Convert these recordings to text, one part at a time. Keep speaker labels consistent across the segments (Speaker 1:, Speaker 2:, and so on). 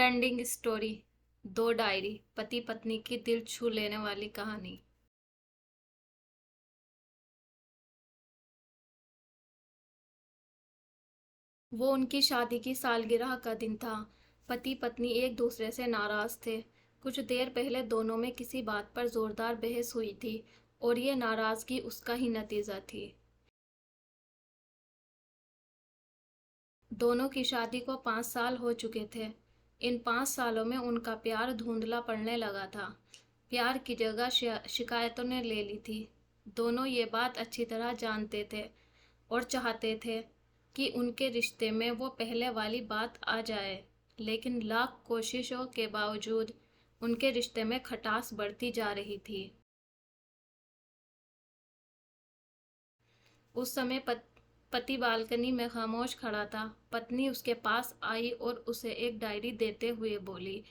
Speaker 1: Happy ending story. दो diary, पति पत्नी की दिल छू लेने वाली कहानी। वो उनकी शादी की सालगिरह का दिन था। पति पत्नी एक दूसरे से नाराज थे। कुछ देर पहले दोनों में किसी बात पर जोरदार बहस हुई थी और ये नाराजगी उसका ही नतीजा थी। दोनों की शादी को 5 साल हो चुके थे। इन 5 सालों में उनका प्यार धुंधला पड़ने लगा था। प्यार की जगह शिकायतों ने ले ली थी। दोनों ये बात अच्छी तरह जानते थे और चाहते थे कि उनके रिश्ते में वो पहले वाली बात आ जाए, लेकिन लाख कोशिशों के बावजूद उनके रिश्ते में खटास बढ़ती जा रही थी। उस समय पति बालकनी में खामोश खड़ा था। पत्नी उसके पास आई और उसे एक डायरी देते हुए बोली,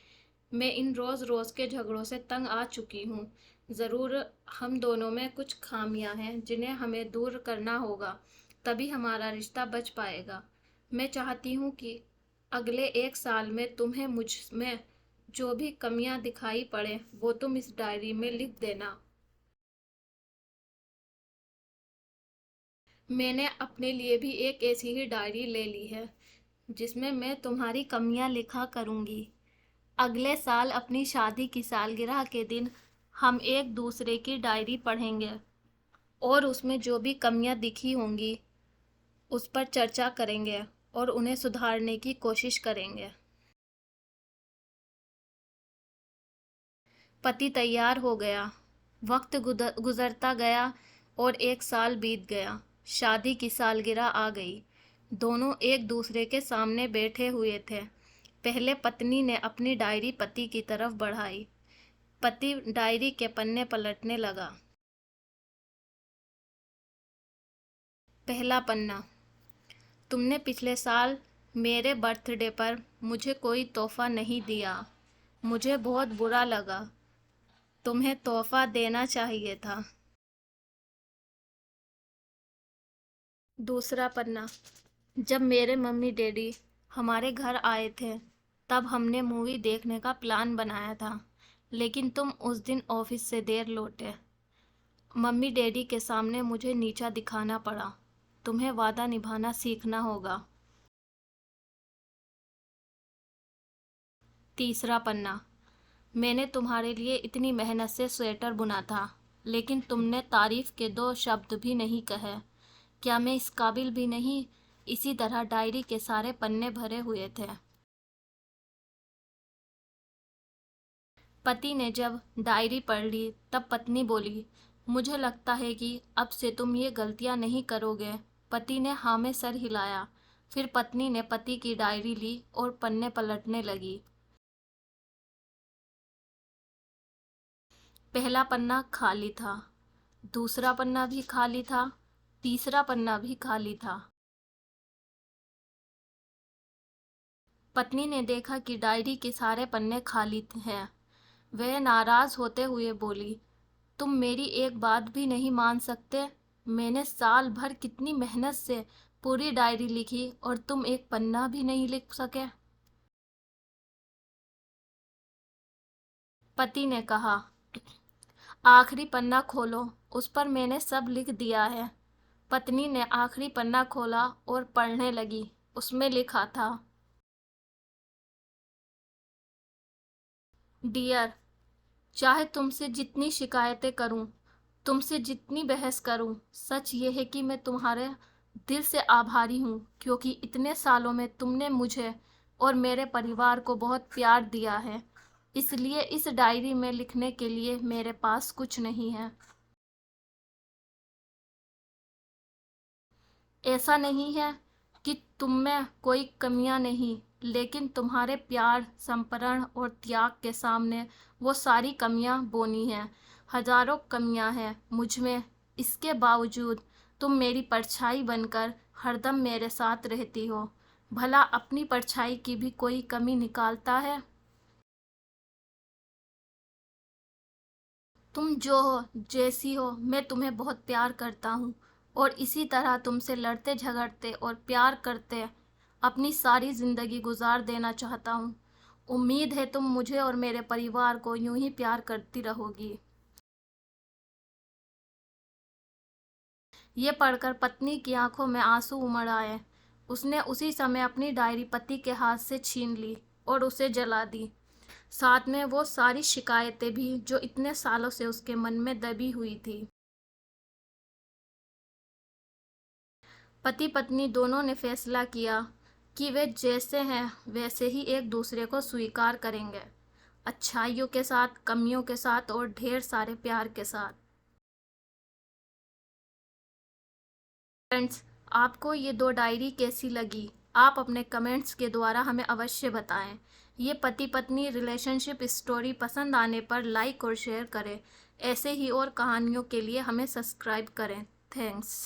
Speaker 1: मैं इन रोज रोज के झगड़ों से तंग आ चुकी हूँ। जरूर हम दोनों में कुछ खामियां हैं जिन्हें हमें दूर करना होगा, तभी हमारा रिश्ता बच पाएगा। मैं चाहती हूँ कि अगले 1 साल में तुम्हें मुझ में जो भी कमियां दिखाई पड़े वो तुम इस डायरी में लिख देना। मैंने अपने लिए भी एक ऐसी ही डायरी ले ली है जिसमें मैं तुम्हारी कमियां लिखा करूंगी। अगले साल अपनी शादी की सालगिरह के दिन हम एक दूसरे की डायरी पढ़ेंगे और उसमें जो भी कमियां दिखी होंगी उस पर चर्चा करेंगे और उन्हें सुधारने की कोशिश करेंगे। पति तैयार हो गया। वक्त गुजरता गया और 1 साल बीत गया। शादी की सालगिरह आ गई। दोनों एक दूसरे के सामने बैठे हुए थे। पहले पत्नी ने अपनी डायरी पति की तरफ बढ़ाई। पति डायरी के पन्ने पलटने लगा। पहला पन्ना। तुमने पिछले साल मेरे बर्थडे पर मुझे कोई तोहफा नहीं दिया। मुझे बहुत बुरा लगा। तुम्हें तोहफा देना चाहिए था। दूसरा पन्ना। जब मेरे मम्मी डैडी हमारे घर आए थे तब हमने मूवी देखने का प्लान बनाया था, लेकिन तुम उस दिन ऑफिस से देर लौटे। मम्मी डैडी के सामने मुझे नीचा दिखाना पड़ा। तुम्हें वादा निभाना सीखना होगा। तीसरा पन्ना। मैंने तुम्हारे लिए इतनी मेहनत से स्वेटर बुना था, लेकिन तुमने तारीफ के 2 शब्द भी नहीं कहे। क्या मैं इस काबिल भी नहीं? इसी तरह डायरी के सारे पन्ने भरे हुए थे। पति ने जब डायरी पढ़ ली तब पत्नी बोली, मुझे लगता है कि अब से तुम ये गलतियां नहीं करोगे। पति ने हाँ में सर हिलाया। फिर पत्नी ने पति की डायरी ली और पन्ने पलटने लगी। पहला पन्ना खाली था। दूसरा पन्ना भी खाली था। तीसरा पन्ना भी खाली था। पत्नी ने देखा कि डायरी के सारे पन्ने खाली हैं। वह नाराज होते हुए बोली, तुम मेरी एक बात भी नहीं मान सकते? मैंने साल भर कितनी मेहनत से पूरी डायरी लिखी और तुम एक पन्ना भी नहीं लिख सके। पति ने कहा, आखिरी पन्ना खोलो, उस पर मैंने सब लिख दिया है। पत्नी ने आखिरी पन्ना खोला और पढ़ने लगी। उसमें लिखा था, डियर, चाहे तुमसे जितनी शिकायतें करूं, तुमसे जितनी बहस करूं, सच ये है कि मैं तुम्हारे दिल से आभारी हूं, क्योंकि इतने सालों में तुमने मुझे और मेरे परिवार को बहुत प्यार दिया है। इसलिए इस डायरी में लिखने के लिए मेरे पास कुछ नहीं है। ऐसा नहीं है कि तुम में कोई कमियां नहीं, लेकिन तुम्हारे प्यार, समर्पण और त्याग के सामने वो सारी कमियां बोनी हैं। हजारों कमियां हैं मुझ में, इसके बावजूद तुम मेरी परछाई बनकर हरदम मेरे साथ रहती हो। भला अपनी परछाई की भी कोई कमी निकालता है? तुम जो हो, जैसी हो, मैं तुम्हें बहुत प्यार करता हूँ और इसी तरह तुमसे लड़ते झगड़ते और प्यार करते अपनी सारी जिंदगी गुजार देना चाहता हूँ। उम्मीद है तुम मुझे और मेरे परिवार को यूं ही प्यार करती रहोगी। ये पढ़कर पत्नी की आंखों में आंसू उमड़ आए। उसने उसी समय अपनी डायरी पति के हाथ से छीन ली और उसे जला दी। साथ में वो सारी शिकायतें भी जो इतने सालों से उसके मन में दबी हुई थी। पति पत्नी दोनों ने फैसला किया कि वे जैसे हैं वैसे ही एक दूसरे को स्वीकार करेंगे, अच्छाइयों के साथ, कमियों के साथ और ढेर सारे प्यार के साथ। फ्रेंड्स, आपको ये दो डायरी कैसी लगी? आप अपने कमेंट्स के द्वारा हमें अवश्य बताएं। ये पति पत्नी रिलेशनशिप स्टोरी पसंद आने पर लाइक और शेयर करें। ऐसे ही और कहानियों के लिए हमें सब्सक्राइब करें। थैंक्स।